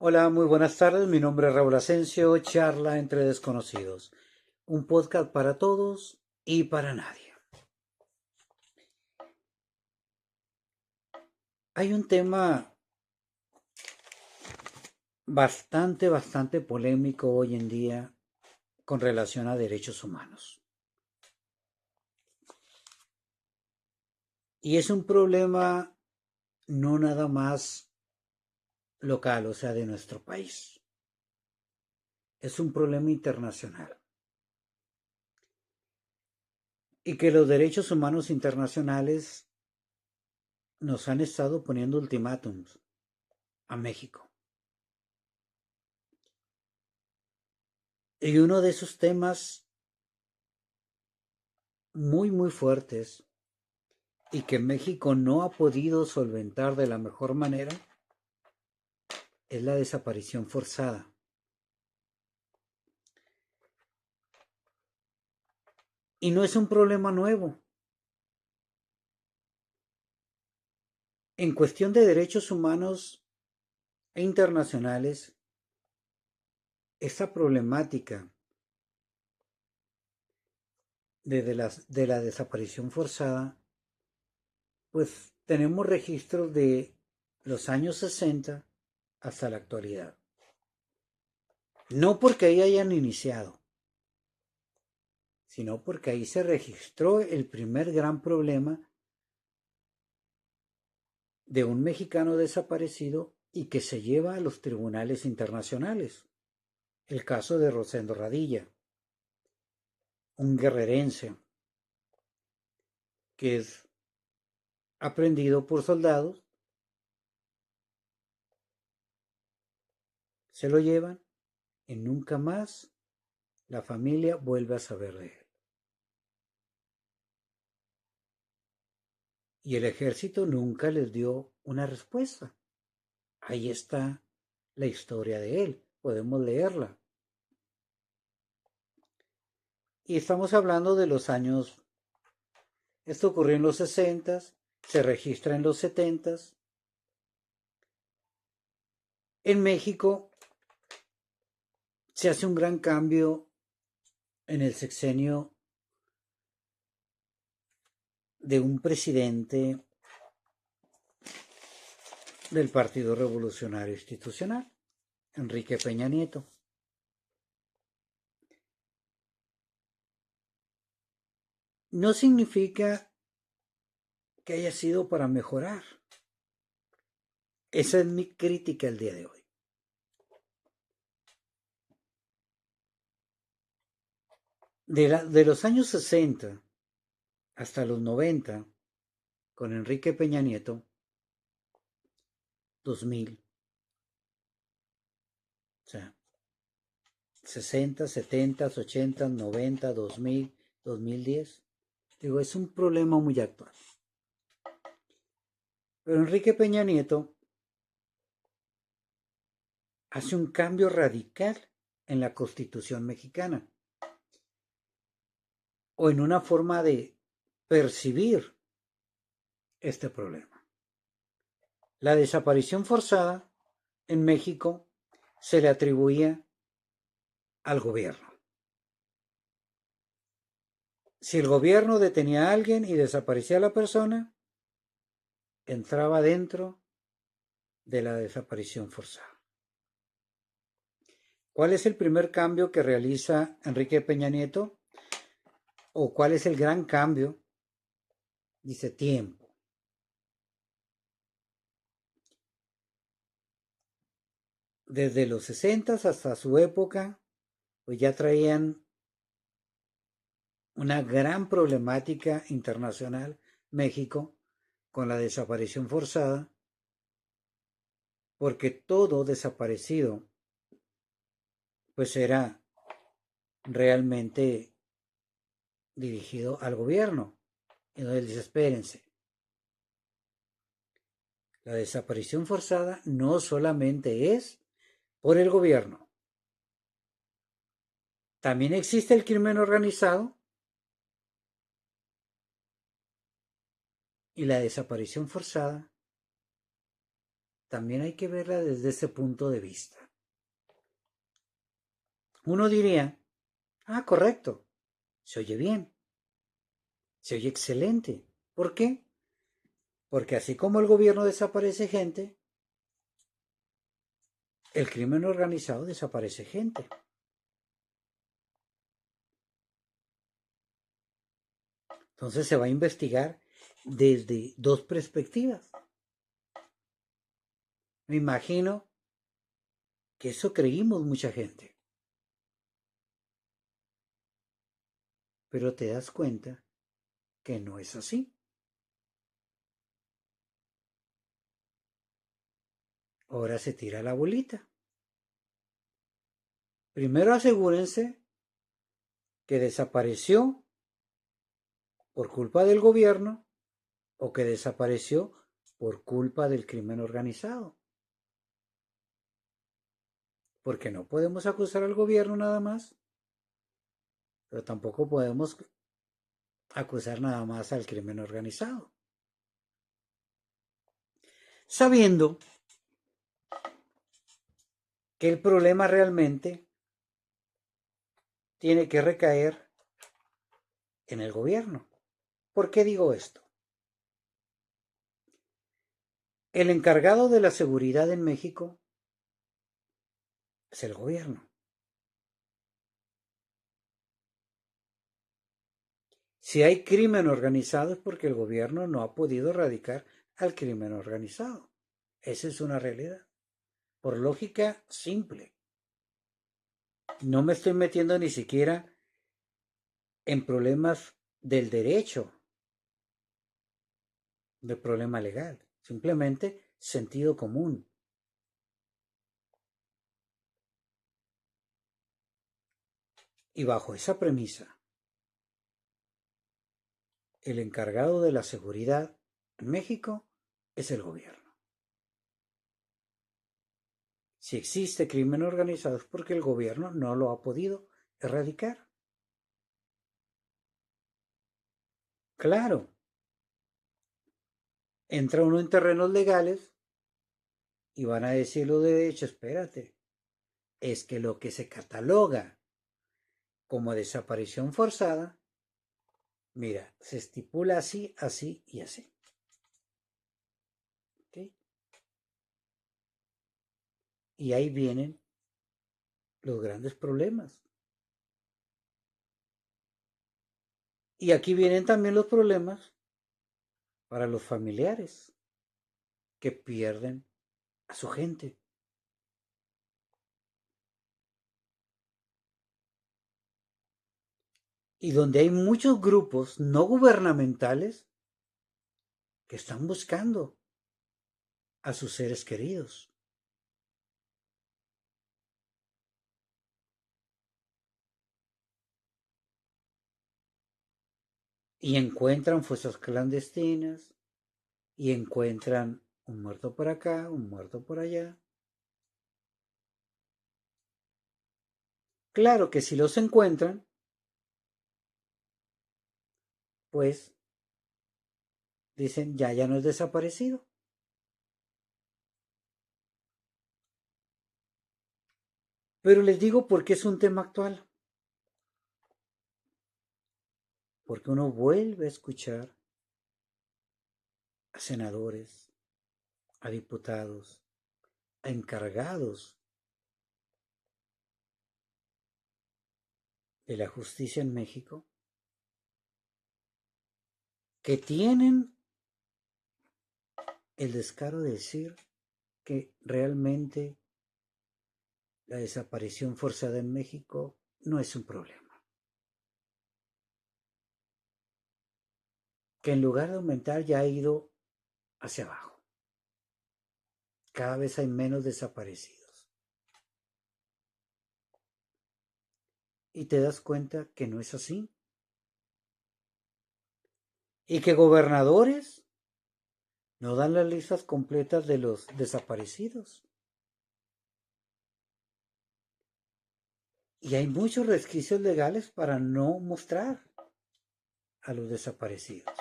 Hola, muy buenas tardes. Mi nombre es Raúl Asensio, Charla entre Desconocidos. Un podcast para todos y para nadie. Hay un tema bastante polémico hoy en día con relación a derechos humanos. Y es un problema no nada más local, o sea, de nuestro país. Es un problema internacional. Y que los derechos humanos internacionales nos han estado poniendo ultimátums a México. Y uno de esos temas muy fuertes y que México no ha podido solventar de la mejor manera es la desaparición forzada. Y no es un problema nuevo. En cuestión de derechos humanos e internacionales, esta problemática de la desaparición forzada, pues tenemos registros de los años 60 hasta la actualidad. No porque ahí hayan iniciado, sino porque ahí se registró el primer gran problema de un mexicano desaparecido y que se lleva a los tribunales internacionales. El caso de Rosendo Radilla, un guerrerense que es aprendido por soldados, se lo llevan y nunca más la familia vuelve a saber de él. Y el ejército nunca les dio una respuesta. Ahí está la historia de él, podemos leerla. Y estamos hablando de los años, esto ocurrió en los 60, se registra en los 70. En México se hace un gran cambio en el sexenio de un presidente del Partido Revolucionario Institucional, Enrique Peña Nieto. No significa que haya sido para mejorar. Esa es mi crítica el día de hoy. De los años 60 hasta los 90, con Enrique Peña Nieto, 2000, o sea, 60, 70, 80, 90, 2000, 2010. Digo, es un problema muy actual. Pero Enrique Peña Nieto hace un cambio radical en la Constitución mexicana o en una forma de percibir este problema. La desaparición forzada en México se le atribuía al gobierno. Si el gobierno detenía a alguien y desaparecía a la persona, entraba dentro de la desaparición forzada. ¿Cuál es el primer cambio que realiza Enrique Peña Nieto? ¿O cuál es el gran cambio? Dice tiempo. Desde los 60 hasta su época, pues ya traían una gran problemática internacional, México, con la desaparición forzada, porque todo desaparecido, pues era realmente dirigido al gobierno. Entonces dice, espérense, la desaparición forzada no solamente es por el gobierno, también existe el crimen organizado y la desaparición forzada también hay que verla desde ese punto de vista. Uno diría, correcto, se oye bien, se oye excelente. ¿Por qué? Porque así como el gobierno desaparece gente, el crimen organizado desaparece gente. Entonces se va a investigar desde dos perspectivas. Me imagino que eso creímos mucha gente. Pero te das cuenta que no es así. Ahora se tira la bolita. Primero asegúrense que desapareció por culpa del gobierno o que desapareció por culpa del crimen organizado. Porque no podemos acusar al gobierno nada más, pero tampoco podemos acusar nada más al crimen organizado. Sabiendo que el problema realmente tiene que recaer en el gobierno. ¿Por qué digo esto? El encargado de la seguridad en México es el gobierno. Si hay crimen organizado es porque el gobierno no ha podido erradicar al crimen organizado. Esa es una realidad. Por lógica simple. No me estoy metiendo ni siquiera en problemas del derecho, de problema legal. Simplemente sentido común. Y bajo esa premisa, el encargado de la seguridad en México es el gobierno. Si existe crimen organizado es porque el gobierno no lo ha podido erradicar. Claro, entra uno en terrenos legales y van a decirlo de hecho, espérate, es que lo que se cataloga como desaparición forzada, mira, se estipula así, así y así. ¿Okay? Y ahí vienen los grandes problemas. Y aquí vienen también los problemas para los familiares que pierden a su gente. Y donde hay muchos grupos no gubernamentales que están buscando a sus seres queridos. Y encuentran fosas clandestinas, y encuentran un muerto por acá, un muerto por allá. Claro que si los encuentran, pues dicen ya no es desaparecido. Pero les digo por qué es un tema actual. Porque uno vuelve a escuchar a senadores, a diputados, a encargados de la justicia en México que tienen el descaro de decir que realmente la desaparición forzada en México no es un problema. Que en lugar de aumentar ya ha ido hacia abajo. Cada vez hay menos desaparecidos. Y te das cuenta que no es así. Y que gobernadores no dan las listas completas de los desaparecidos. Y hay muchos resquicios legales para no mostrar a los desaparecidos.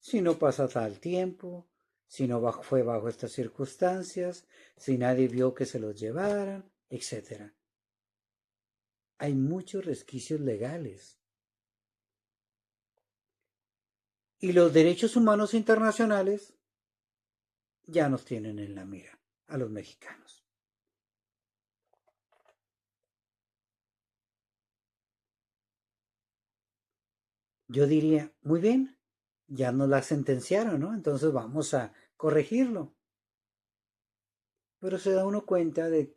Si no pasa tal tiempo, si no fue bajo estas circunstancias, si nadie vio que se los llevaran, etcétera. Hay muchos resquicios legales. Y los derechos humanos internacionales ya nos tienen en la mira a los mexicanos. Yo diría, muy bien, ya nos la sentenciaron, ¿no? Entonces vamos a corregirlo. Pero se da uno cuenta de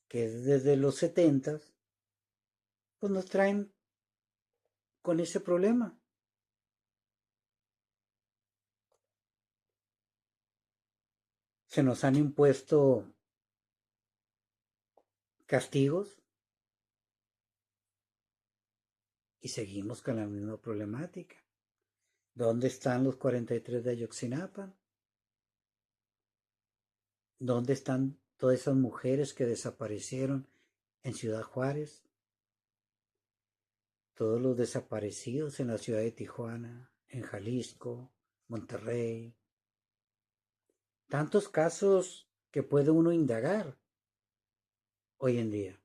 que desde los 70 pues nos traen con ese problema. Se nos han impuesto castigos y seguimos con la misma problemática. ¿Dónde están los 43 de Ayotzinapa? ¿Dónde están todas esas mujeres que desaparecieron en Ciudad Juárez? Todos los desaparecidos en la ciudad de Tijuana, en Jalisco, Monterrey. Tantos casos que puede uno indagar hoy en día.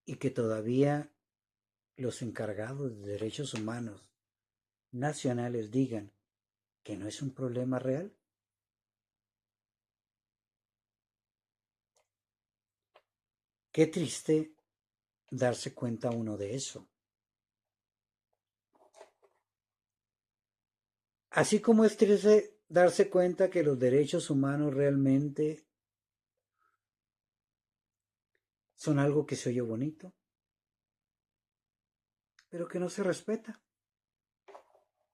Y que todavía los encargados de derechos humanos nacionales digan que no es un problema real. Qué triste darse cuenta uno de eso. Así como es triste darse cuenta que los derechos humanos realmente son algo que se oye bonito, pero que no se respeta.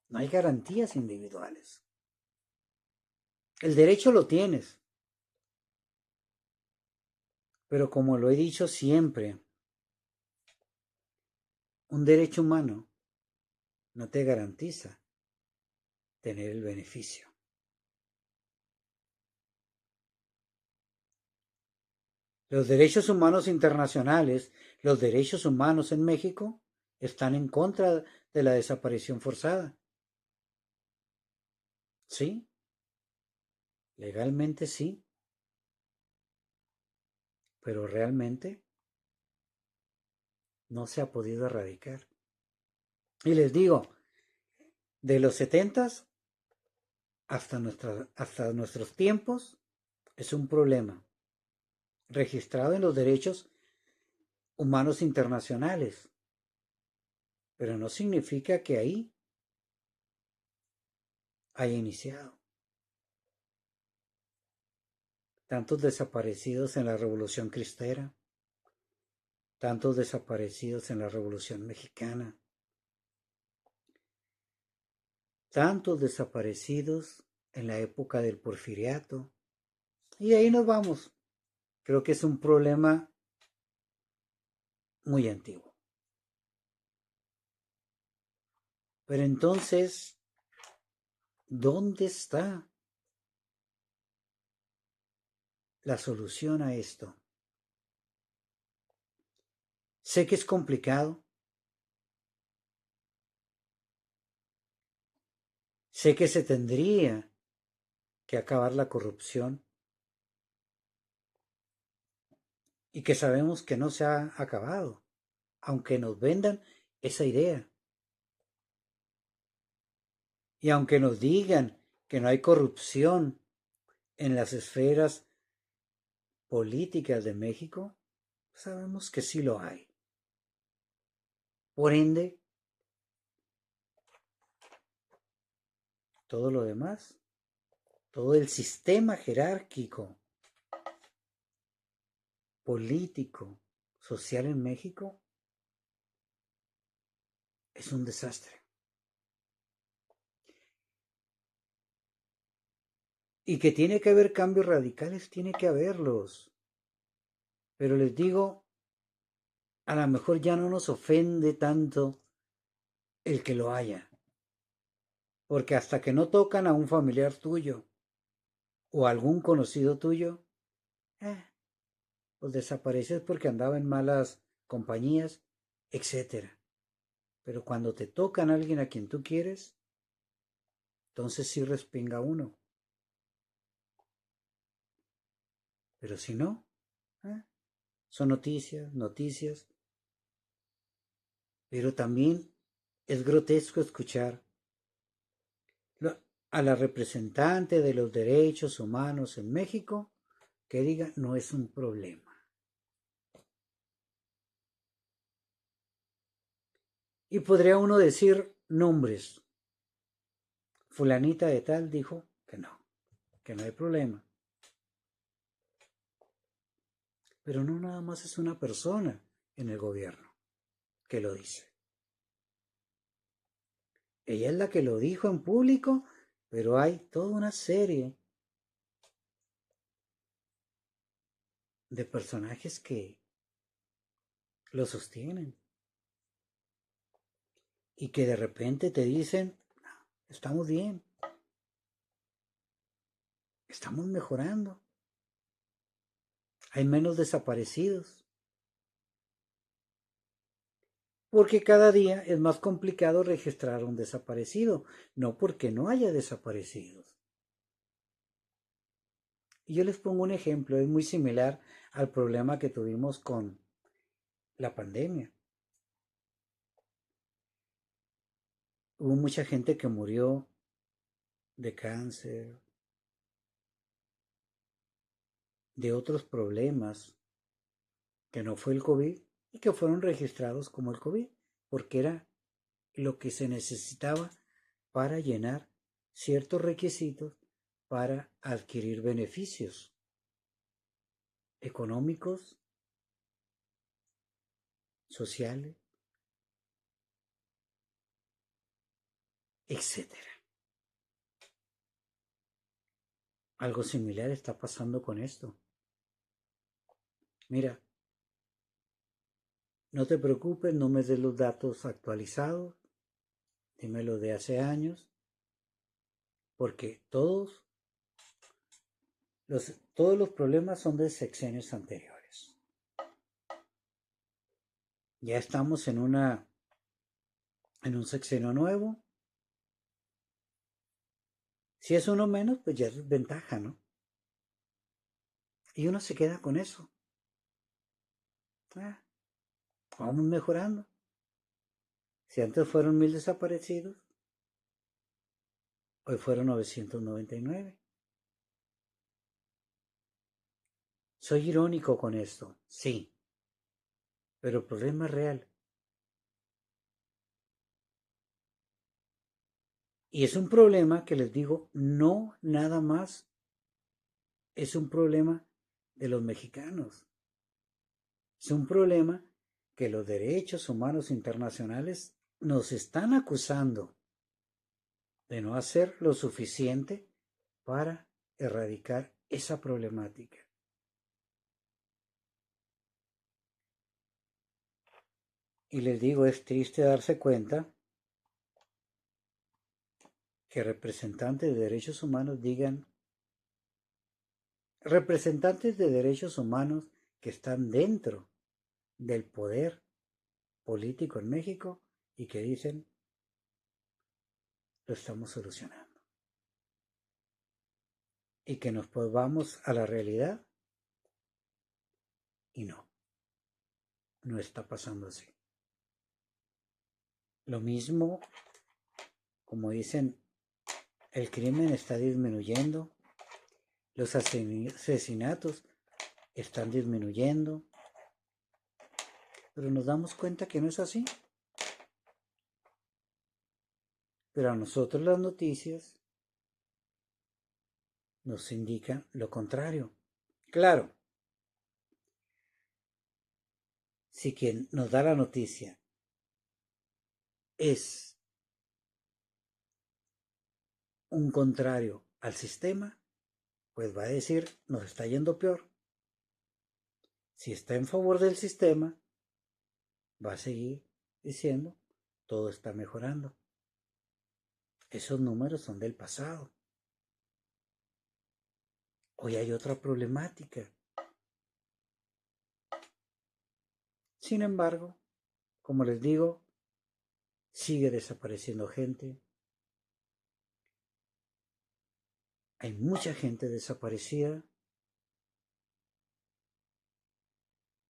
No hay garantías individuales. El derecho lo tienes, pero como lo he dicho siempre, un derecho humano no te garantiza tener el beneficio. Los derechos humanos internacionales, los derechos humanos en México, están en contra de la desaparición forzada. Sí, legalmente sí, pero realmente no se ha podido erradicar. Y les digo, de los 70 hasta nuestros tiempos, es un problema registrado en los derechos humanos internacionales, pero no significa que ahí haya iniciado. Tantos desaparecidos en la Revolución Cristera, tantos desaparecidos en la Revolución Mexicana, tantos desaparecidos en la época del Porfiriato, y ahí nos vamos. Creo que es un problema muy antiguo. Pero entonces, ¿dónde está la solución a esto? Sé que es complicado, sé que se tendría que acabar la corrupción y que sabemos que no se ha acabado, aunque nos vendan esa idea. Y aunque nos digan que no hay corrupción en las esferas políticas de México, sabemos que sí lo hay. Por ende, todo lo demás, todo el sistema jerárquico, político, social en México, es un desastre. Y que tiene que haber cambios radicales, tiene que haberlos. Pero les digo, a lo mejor ya no nos ofende tanto el que lo haya. Porque hasta que no tocan a un familiar tuyo o a algún conocido tuyo, eh, pues desapareces porque andaba en malas compañías, etcétera. Pero cuando te tocan a alguien a quien tú quieres, entonces sí respinga uno. Pero si no, ¿eh? Son noticias, noticias. Pero también es grotesco escuchar a la representante de los derechos humanos en México que diga no es un problema. Y podría uno decir nombres. Fulanita de tal dijo que no hay problema. Pero no nada más es una persona en el gobierno que lo dice. Ella es la que lo dijo en público, pero hay toda una serie de personajes que lo sostienen y que de repente te dicen, estamos bien, estamos mejorando, hay menos desaparecidos, porque cada día es más complicado registrar un desaparecido, no porque no haya desaparecidos. Y yo les pongo un ejemplo, es muy similar al problema que tuvimos con la pandemia. Hubo mucha gente que murió de cáncer, de otros problemas, que no fue el COVID y que fueron registrados como el COVID, porque era lo que se necesitaba para llenar ciertos requisitos para adquirir beneficios económicos, sociales, etcétera. Algo similar está pasando con esto. Mira, no te preocupes, no me des los datos actualizados, dímelo de hace años, porque todos los problemas son de sexenios anteriores. Ya estamos en un sexenio nuevo. Si es uno menos, pues ya es ventaja, ¿no? Y uno se queda con eso. Ah, vamos mejorando. Si antes fueron 1000 desaparecidos, hoy fueron 999. Soy irónico con esto, sí, pero el problema es real. Y es un problema que les digo, no nada más es un problema de los mexicanos. Es un problema que los derechos humanos internacionales nos están acusando de no hacer lo suficiente para erradicar esa problemática. Y les digo, es triste darse cuenta que representantes de derechos humanos digan, representantes de derechos humanos que están dentro del poder político en México y que dicen, lo estamos solucionando. Y que nos volvamos a la realidad y no está pasando así. Lo mismo, como dicen, el crimen está disminuyendo, los asesinatos están disminuyendo, pero nos damos cuenta que no es así. Pero a nosotros las noticias nos indican lo contrario. Claro, si quien nos da la noticia es un contrario al sistema, pues va a decir, nos está yendo peor. Si está en favor del sistema, va a seguir diciendo, todo está mejorando. Esos números son del pasado. Hoy hay otra problemática. Sin embargo, como les digo, sigue desapareciendo gente, Hay mucha gente desaparecida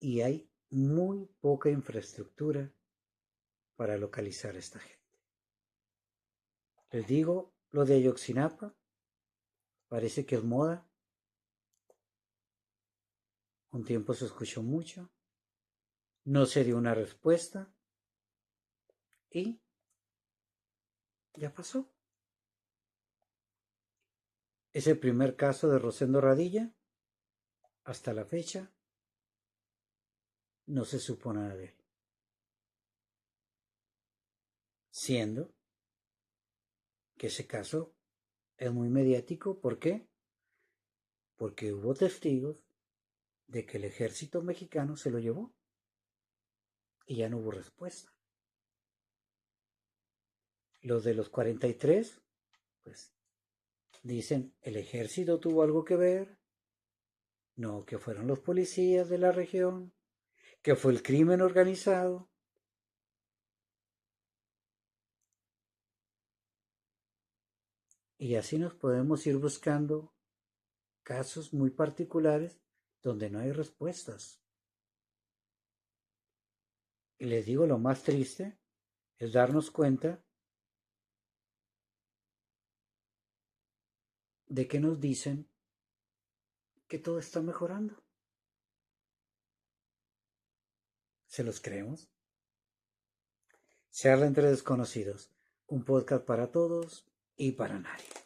y hay muy poca infraestructura para localizar a esta gente. Les digo, lo de Ayotzinapa parece que es moda. Un tiempo se escuchó mucho, no se dio una respuesta y ya pasó. Ese primer caso de Rosendo Radilla, hasta la fecha, no se supo nada de él. Siendo que ese caso es muy mediático. ¿Por qué? Porque hubo testigos de que el ejército mexicano se lo llevó y ya no hubo respuesta. Los de los 43, pues dicen, el ejército tuvo algo que ver, no, que fueron los policías de la región, que fue el crimen organizado. Y así nos podemos ir buscando casos muy particulares donde no hay respuestas. Y les digo, lo más triste es darnos cuenta de que nos dicen que todo está mejorando. ¿Se los creemos? Se habla entre desconocidos, un podcast para todos y para nadie.